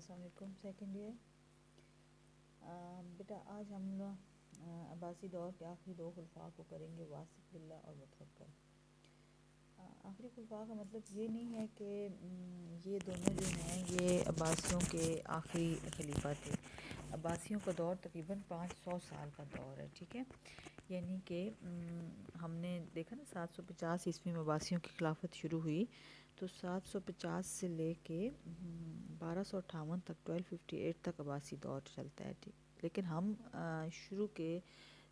السلام علیکم second year بیٹا آج ہم لوگ عباسی دور کے آخری دو خلفاء کو کریں گے، واثق باللہ اور متوکل۔ آخری خلفاء کا مطلب یہ نہیں ہے کہ یہ دونوں جو ہیں یہ عباسیوں کے آخری خلیفہ تھے۔ عباسیوں کا دور تقریباً 500 سال کا دور ہے، ٹھیک ہے۔ یعنی کہ ہم نے دیکھا نا 750 عیسوی میں عباسیوں کی خلافت شروع ہوئی، تو 750 سے لے کے 1258 تک 1258 تک عباسی دور چلتا ہے، ٹھیک۔ لیکن ہم شروع کے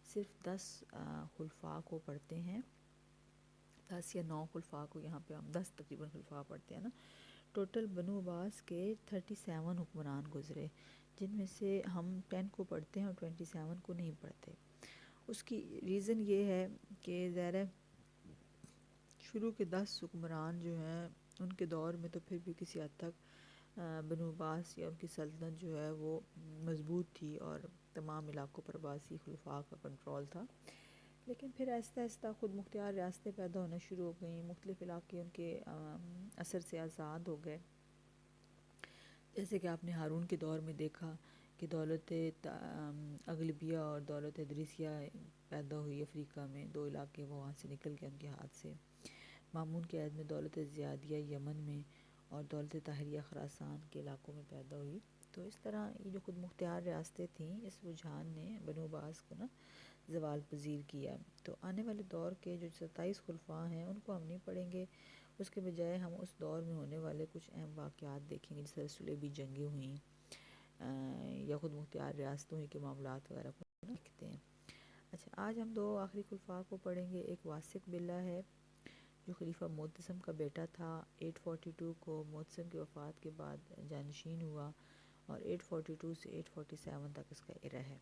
صرف 10 خلفاء کو پڑھتے ہیں، 10 یا 9 خلفاء کو، یہاں پہ ہم 10 تقریباً خلفاء پڑھتے ہیں نا۔ ٹوٹل بنو عباس کے 37 حکمران گزرے، جن میں سے ہم 10 کو پڑھتے ہیں اور 27 کو نہیں پڑھتے۔ اس کی ریزن یہ ہے کہ ظاہر ہے شروع کے 10 حکمران جو ہیں ان کے دور میں تو پھر بھی کسی حد تک بنو عباس یا ان کی سلطنت جو ہے وہ مضبوط تھی اور تمام علاقوں پر عباسی خلفاء کا کنٹرول تھا۔ لیکن پھر آہستہ آہستہ خود مختار ریاستیں پیدا ہونا شروع ہو گئیں، مختلف علاقے ان کے اثر سے آزاد ہو گئے۔ جیسے کہ آپ نے ہارون کے دور میں دیکھا کہ دولت اغلبیہ اور دولت ادریسیہ پیدا ہوئی افریقہ میں، 2 علاقے وہ وہاں سے نکل گئے ان کے ہاتھ سے۔ مامون کے عہد میں دولت زیادیہ یمن میں اور دولت طاہریہ خراسان کے علاقوں میں پیدا ہوئی۔ تو اس طرح یہ جو خود مختار ریاستیں تھیں، اس رجحان نے بنو عباس کو نا زوال پذیر کیا۔ تو آنے والے دور کے جو 27 خلفاء ہیں ان کو ہم نہیں پڑھیں گے، اس کے بجائے ہم اس دور میں ہونے والے کچھ اہم واقعات دیکھیں گے، جس طرح صلیبی جنگیں ہوئیں یا خود مختار ریاستوں ہی کے معاملات وغیرہ کو دیکھتے ہیں۔ اچھا، آج ہم 2 آخری خلفاء کو پڑھیں گے۔ ایک واثق باللہ ہے جو خلیفہ معتصم کا بیٹا تھا، 842 کو معتصم کی وفات کے بعد جانشین ہوا اور 842 سے 847 تک اس کا عرہ ہے۔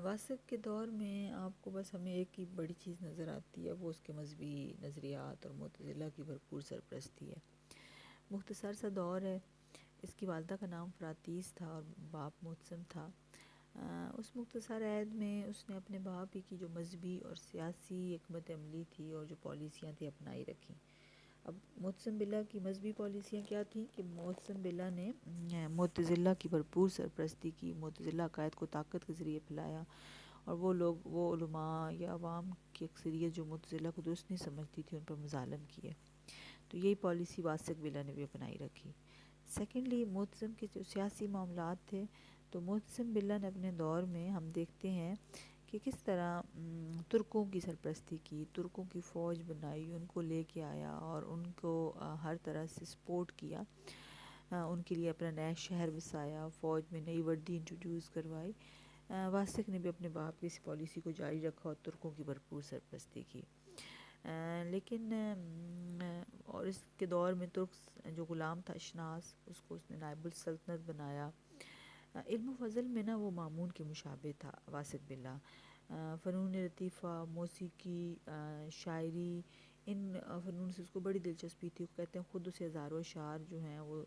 واثق کے دور میں آپ کو بس ہمیں ایک ہی بڑی چیز نظر آتی ہے، وہ اس کے مذہبی نظریات اور معتزلہ کی بھرپور سرپرستی ہے۔ مختصر سا دور ہے۔ اس کی والدہ کا نام فراتیس تھا اور باپ معتصم تھا۔ اس مختصر عہد میں اس نے اپنے باپ ہی کی جو مذہبی اور سیاسی حکمت عملی تھی اور جو پالیسیاں تھیں اپنائی رکھیں۔ اب معتصم باللہ کی مذہبی پالیسیاں کیا تھیں کہ معتصم باللہ نے معتزلہ کی بھرپور سرپرستی کی، معتزلہ عقائد کو طاقت کے ذریعے پھیلایا، اور وہ علماء یا عوام کی اکثریت جو معتزلہ کو درست نہیں سمجھتی تھی ان پر مظالم کیے۔ تو یہی پالیسی واثق باللہ نے بھی اپنائی رکھی۔ سیکنڈلی معتصم کے جو سیاسی معاملات تھے، تو معتصم باللہ نے اپنے دور میں ہم دیکھتے ہیں کہ کس طرح ترکوں کی سرپرستی کی، ترکوں کی فوج بنائی، ان کو لے کے آیا اور ان کو ہر طرح سے سپورٹ کیا، ان کے لیے اپنا نیا شہر بسایا، فوج میں نئی وردی انٹروڈیوس کروائی۔ واثق نے بھی اپنے باپ کی اس پالیسی کو جاری رکھا اور ترکوں کی بھرپور سرپرستی کی۔ لیکن اور اس کے دور میں ترک جو غلام تھا اشناس، اس کو اس نے نائب السلطنت بنایا۔ علم و فضل میں نا وہ مامون کے مشابہ تھا واثق باللہ۔ فنون لطیفہ، موسیقی، شاعری، ان فنون سے اس کو بڑی دلچسپی تھی۔ وہ کہتے ہیں خود اسے ہزاروں اشعار جو ہیں وہ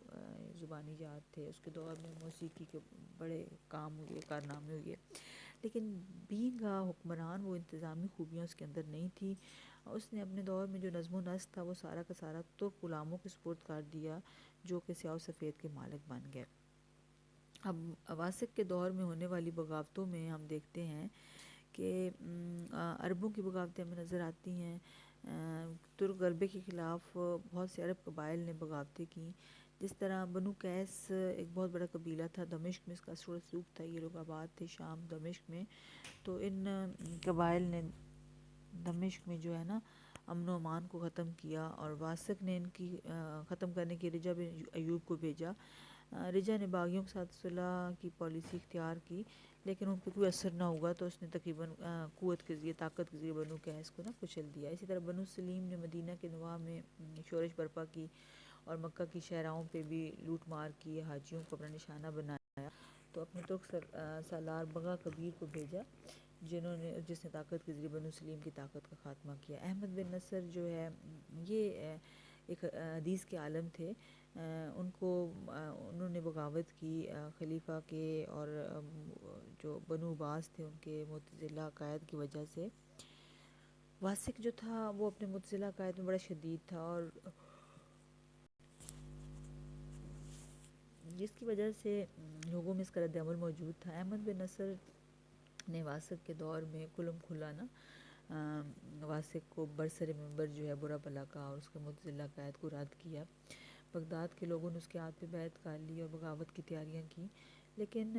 زبانی یاد تھے۔ اس کے دور میں موسیقی کے بڑے کام ہوئے، کارنامے ہوئے، لیکن بینگ حکمران وہ انتظامی خوبیاں اس کے اندر نہیں تھی۔ اس نے اپنے دور میں جو نظم و نسق تھا وہ سارا کا سارا ترک غلاموں کے سپرد کر دیا، جو کہ سیاہ و سفید کے مالک بن گئے۔ اب واثق کے دور میں ہونے والی بغاوتوں میں ہم دیکھتے ہیں کہ عربوں کی بغاوتیں ہمیں نظر آتی ہیں۔ ترک غلبے کے خلاف بہت سے عرب قبائل نے بغاوتیں کیں، جس طرح بنو قیس ایک بہت بڑا قبیلہ تھا، دمشق میں اس کا اثر و رسوخ تھا، یہ لوگ آباد تھے شام دمشق میں۔ تو ان قبائل نے دمشق میں جو ہے نا امن و امان کو ختم کیا، اور واثق نے ان کی ختم کرنے کی رجا بن ایوب کو بھیجا۔ رجا نے باغیوں کے ساتھ صلح کی پالیسی اختیار کی، لیکن ان پہ کوئی اثر نہ ہوا، تو اس نے تقریباً قوت کے ذریعے، طاقت کے ذریعے بنو قیس کو نا کچل دیا۔ اسی طرح بنو سلیم نے مدینہ کے نواح میں شورش برپا کی اور مکہ کی شہراؤں پہ بھی لوٹ مار کی، حاجیوں کو اپنا نشانہ بنایا۔ تو اپنے ترک سالار بغا کبیر کو بھیجا، جس نے طاقت کے ذریعے بنو سلیم کی طاقت کا خاتمہ کیا۔ احمد بن نصر جو ہے یہ ایک حدیث کے عالم تھے، انہوں نے بغاوت کی خلیفہ کے اور جو بنو عباس تھے ان کے معتزلہ عقائد کی وجہ سے۔ واثق جو تھا وہ اپنے معتزلہ عقائد میں بڑا شدید تھا، اور جس کی وجہ سے لوگوں میں اس کا رد عمل موجود تھا۔ احمد بن نصر نے واسق کے دور میں کھلم کھلا واسق کو برسر منبر جو ہے برا بھلا کہا اور اس کے معتزلہ قائد کو رد کیا۔ بغداد کے لوگوں نے اس کے ہاتھ پہ بیعت کر لی اور بغاوت کی تیاریاں کی، لیکن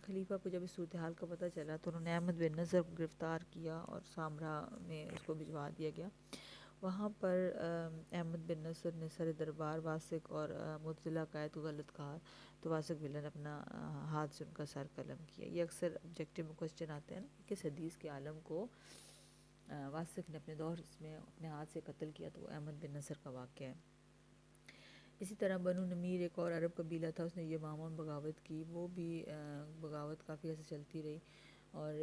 خلیفہ کو جب اس صورتحال کا پتہ چلا تو انہوں نے احمد بن نصر کو گرفتار کیا اور سامرا میں اس کو بھجوا دیا گیا۔ وہاں پر احمد بن نصر نے سر دربار واسق اور معتزلہ قائد کو غلط کہا تو واسق بلّہ نے اپنا ہاتھ سے ان کا سر قلم کیا۔ یہ اکثر آبجیکٹیو میں کوسچن آتے ہیں نا، کس حدیث کے عالم کو واسق نے اپنے دور میں اپنے ہاتھ سے قتل کیا، تو وہ احمد بن نصر کا واقعہ ہے۔ اسی طرح بنو نمیر ایک اور عرب قبیلہ تھا، اس نے یمامہ میں بغاوت کی، وہ بھی بغاوت کافی عرصے چلتی رہی اور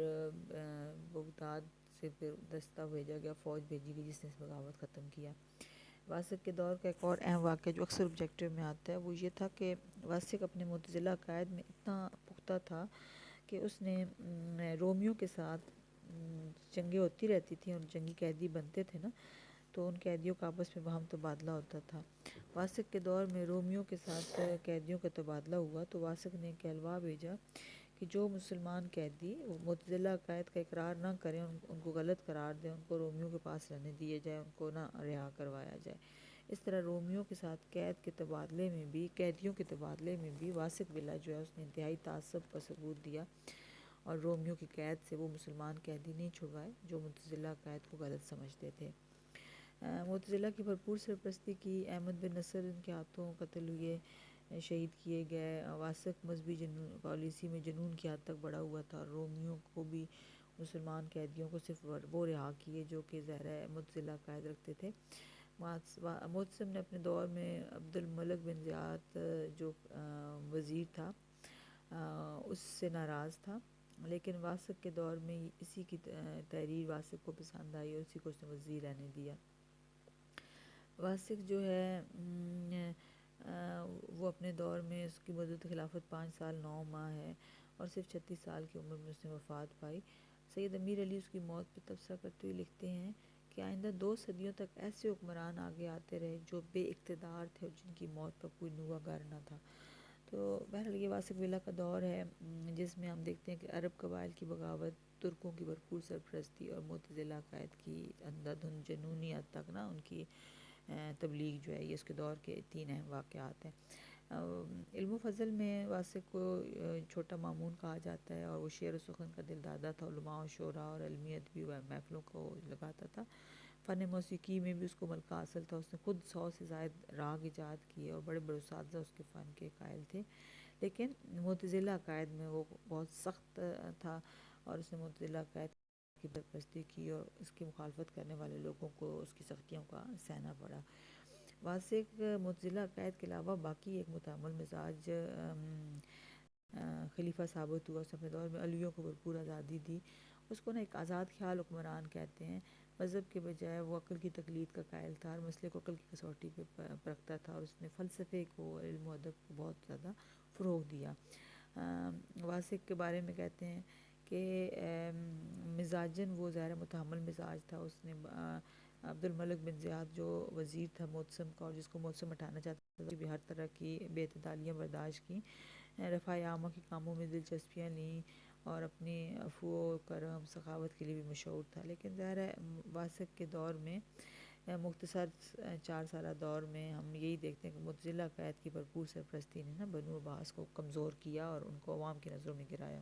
بغداد سے پھر دستہ بھیجا گیا، فوج بھیجی گئی جس نے اس بغاوت ختم کیا۔ واسق کے دور کا ایک اور اہم واقعہ جو اکثر آبجیکٹیو میں آتا ہے وہ یہ تھا کہ واسق اپنے معتزلہ قائد میں اتنا پختہ تھا کہ اس نے رومیوں کے ساتھ جنگیں ہوتی رہتی تھیں اور جنگی قیدی بنتے تھے نا، تو ان قیدیوں کا آپس میں باہم تبادلہ ہوتا تھا۔ واسق کے دور میں رومیوں کے ساتھ قیدیوں کا تبادلہ ہوا تو واسق نے کہلوا بھیجا کہ جو مسلمان قیدی معتزلہ قائد کا اقرار نہ کریں، ان کو غلط قرار دیں، ان کو رومیوں کے پاس رہنے دیے جائے، ان کو نہ رہا کروایا جائے۔ اس طرح رومیوں کے ساتھ قید کے تبادلے میں بھی، قیدیوں کے تبادلے میں بھی واسق بلّہ جو ہے اس نے انتہائی تعصب کا ثبوت دیا اور رومیوں کی قید سے وہ مسلمان قیدی نہیں چھڑوائے جو معتزلہ قائد کو غلط سمجھتے تھے۔ معتزلہ کی بھرپور سرپرستی کی، احمد بن نصر ان کے ہاتھوں قتل ہوئے، شہید کیے گئے۔ واسق مذہبی پالیسی میں جنون کی حد تک بڑھا ہوا تھا، رومیوں کو بھی مسلمان قیدیوں کو صرف وہ رہا کیے جو کہ ظاہر معتزلہ قائد رکھتے تھے۔ معتصم نے اپنے دور میں عبد الملک بن زیاد جو وزیر تھا اس سے ناراض تھا، لیکن واسق کے دور میں اسی کی تحریر واسق کو پسند آئی اور اسی کو اس نے وزیر رہنے دیا۔ واسق جو ہے وہ اپنے دور میں اس کی مدت خلافت 5 سال 9 ماہ ہے اور صرف 36 سال کی عمر میں اس نے وفات پائی۔ سید امیر علی اس کی موت پہ تبصرہ کرتے ہوئے لکھتے ہیں کہ آئندہ 2 صدیوں تک ایسے حکمران آگے آتے رہے جو بے اقتدار تھے اور جن کی موت پر کوئی نوحہ گر نہ تھا۔ تو بہرحال یہ واسق بلّہ کا دور ہے جس میں ہم دیکھتے ہیں کہ عرب قبائل کی بغاوت، ترکوں کی بھرپور سرپرستی اور معتزلہ قائد کی اندھا دھند جنونی حد تک نا ان کی تبلیغ جو ہے، یہ اس کے دور کے 3 اہم واقعات ہیں۔ علم و فضل میں واسق کو چھوٹا مامون کہا جاتا ہے اور وہ شعر و سخن کا دل دادا تھا، علماء و شعراء اور علمی ادبی محفلوں کو لگاتا تھا۔ فن موسیقی میں بھی اس کو ملکہ حاصل تھا، اس نے خود 100 سے زائد راگ ایجاد کیے اور بڑے بڑے اساتذہ اس کے فن کے قائل تھے، لیکن معتزلہ قائد میں وہ بہت سخت تھا اور اس نے معتزلہ قائد کی سرپرستی کی اور اس کی مخالفت کرنے والے لوگوں کو اس کی سختیوں کا سہنا پڑا۔ واسق معتزلہ قائد کے علاوہ باقی ایک متحمل مزاج خلیفہ ثابت ہوا۔ اس نے اپنے دور میں علیوں کو بھرپور آزادی دی، اس کو نا ایک آزاد خیال حکمران کہتے ہیں۔ مذہب کے بجائے وہ عقل کی تقلید کا قائل تھا، ہر مسئلے کو عقل کی کسوٹی پہ پرکھتا تھا اور اس نے فلسفے کو، علم و ادب کو بہت زیادہ فروغ دیا۔ واسق کے بارے میں کہتے ہیں کہ مزاجن وہ ظاہر متحمل مزاج تھا، اس نے عبد الملک بن زیاد جو وزیر تھا معتصم کا اور جس کو معتصم ہٹانا چاہتا تھا، بھی ہر طرح کی بے اعتدالیاں برداشت کی، رفع عامہ کے کاموں میں دلچسپیاں لیں اور اپنی عفو و کرم سخاوت کے لیے بھی مشہور تھا۔ لیکن ظاہر ہے واسق کے دور میں مختصر 4 سالہ دور میں ہم یہی دیکھتے ہیں کہ معتزلہ قائد کی بھرپور سرپرستی نے نا بنو عباس کو کمزور کیا اور ان کو عوام کی نظروں میں گرایا۔